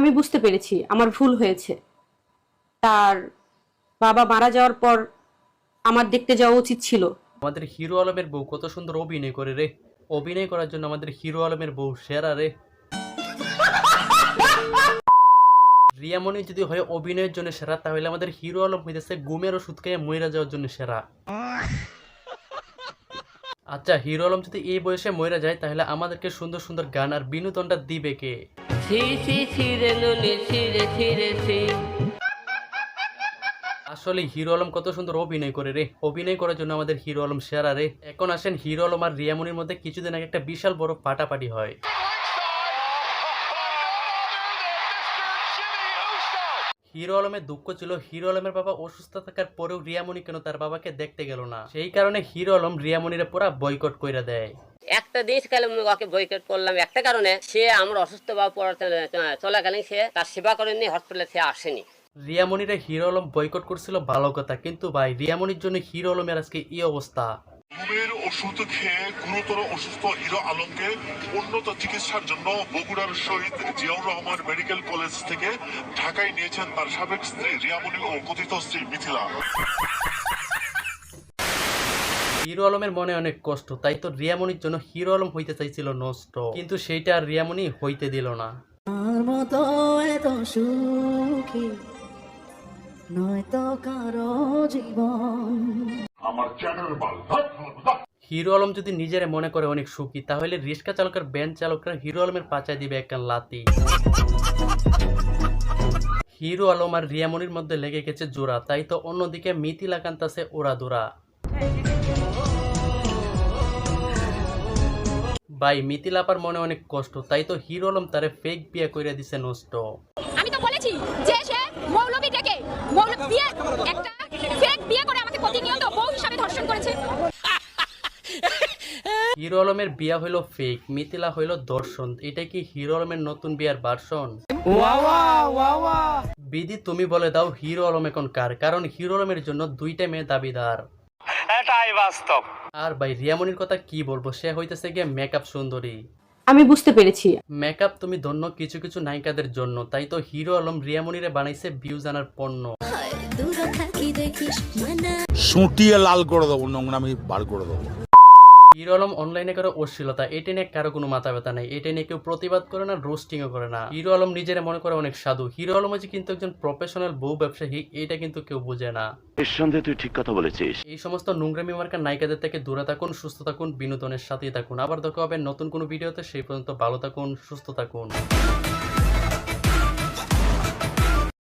আমি বুঝতে পেরেছি আমার ভুল হয়েছে। তার বাবা মারা যাওয়ার পর আমার দেখতে যাওয়া উচিত ছিল। আমাদের হিরো আলমের বউ কত সুন্দর অভিনয় করে রে। অভিনয় করার জন্য আমাদের হিরো আলমের বউ সেরা রে। রিয়ামণি যদি হয় অভিনয়ের জন্য সেরা, তাহলে আমাদের হিরো আলম হইতেছে ঘুমের ওষুধ খেয়ে মইরা যাওয়ার জন্য সেরা। আচ্ছা, হিরো আলম যদি এই বয়সে মইরা যায়, তাহলে আমাদেরকে সুন্দর সুন্দর গান আর বিনোদনটা দিবে কে? আসলে হিরো আলম কত সুন্দর অভিনয় করে রে। অভিনয় করার জন্য আমাদের হিরো আলম সেরা রে। এখন আসেন, হিরো আলম আর রিয়ামণির মধ্যে কিছুদিন আগে একটা বিশাল বড় পাটাপাটি হয়। হিরো আলমের দুঃখ ছিল হিরো আলমের বাবা অসুস্থ থাকার পরেও রিয়ামণি কেন তার বাবাকে দেখতে গেল না। সেই কারণে হিরো আলম রিয়ামণিরে পুরা বয়কট কইরা দেয়। একটা দিন কালে ওকে বয়কট করলাম একটা কারণে, সে আমার অসুস্থ বা চলাকালীন সে তার সেবা করেনি, হসপিটালে সে আসেনি। রিয়ামণিরে হিরো আলম বয়কট করছিল ভালো কথা, কিন্তু ভাই রিয়ামণির জন্য হিরো আলমের আজকে এই অবস্থা। ঘুমের ওষুধ খেয়ে গুরুতর অসুস্থ হিরো আলমকে উন্নত চিকিৎসার জন্য বগুড়ার শহীদ জিয়াউর রহমান মেডিকেল কলেজ থেকে ঢাকায় নিয়েছেন তার সাবেক স্ত্রী রিয়ামণি ও কথিত স্ত্রী মিথিলা। হিরো আলমের মনে অনেক কষ্ট, তাই তো রিয়ামণির জন্য হিরো আলম হইতে চাইছিল নষ্ট, কিন্তু সেইটা আর রিয়ামণি হইতে দিল না। হিরো আলম যদি নিজের মনে করে অনেক সুখী, তাহলে রিক্সা চালকের ভ্যান চালকরা হিরো আলমের পাচায় দিবে একটা লাতি। হিরো আলম আর রিয়ামণির মধ্যে লেগে গেছে জোড়া, তাই তো অন্যদিকে মিথিলা কান্তাছে ওরা-দোরা। ভাই মিথিলাপার মনে অনেক কষ্ট, তাই তো হিরো আলম তারে ফেক বিয়ে কইরা দিছে নষ্ট। আমি তো বলেছি যে সে মৌলবী থেকে বিয়ে একটা ফেক বিয়ে করে আমাকে প্রতিনিয়ত বউ হিসাবে ধর্ষণ করেছে। হিরো আলমের বিয়া হইল ফেক, মিথিলা হইল দর্শন। এটা কি হিরো আলমের নতুন বিয়ার ভার্সন? বিধি তুমি বলে দাও হিরো আলম এখন কার? কারণ হিরো আলমের জন্য দুইটা মেয়ে দাবিদার। এটাই বাস্তব। আর ভাই রিয়ামণির কথা কি বলবো, সে হইতেছে গিয়ে মেকআপ সুন্দরী। আমি বুঝতে পেরেছি। মেকআপ তুমি ধন্য কিছু কিছু নায়িকাদের জন্য, তাই তো হিরো আলম রিয়ামণিরে বানাইছে ভিউজ আনার পণ্য। সুটিয়ে লাল করে দেবো, নোংরামি বার করে দেবো। হিরো আলম অনলাইনে করে অশ্লীলতা, এটা নিয়ে কারো কোনো মাথা ব্যথা নাই। এটা নিয়ে কেউ প্রতিবাদ করে না, রোস্টিংও করে না। হিরো আলম নিজের মনে করে অনেক সাধু। হিরো আলম যে কিন্তু একজন প্রফেশনাল বউ ব্যবসায়ী, এটা কিন্তু কেউ বুঝে না। নিঃসন্দেহে তুই ঠিক কথা বলেছিস। এই সমস্ত নোংরামি মার্কার নায়িকাদের থেকে দূরে থাকুন, সুস্থ থাকুন, বিনোদনের সাথেই থাকুন। আবার দেখা হবে নতুন কোনো ভিডিওতে। সেই পর্যন্ত ভালো থাকুন, সুস্থ থাকুন।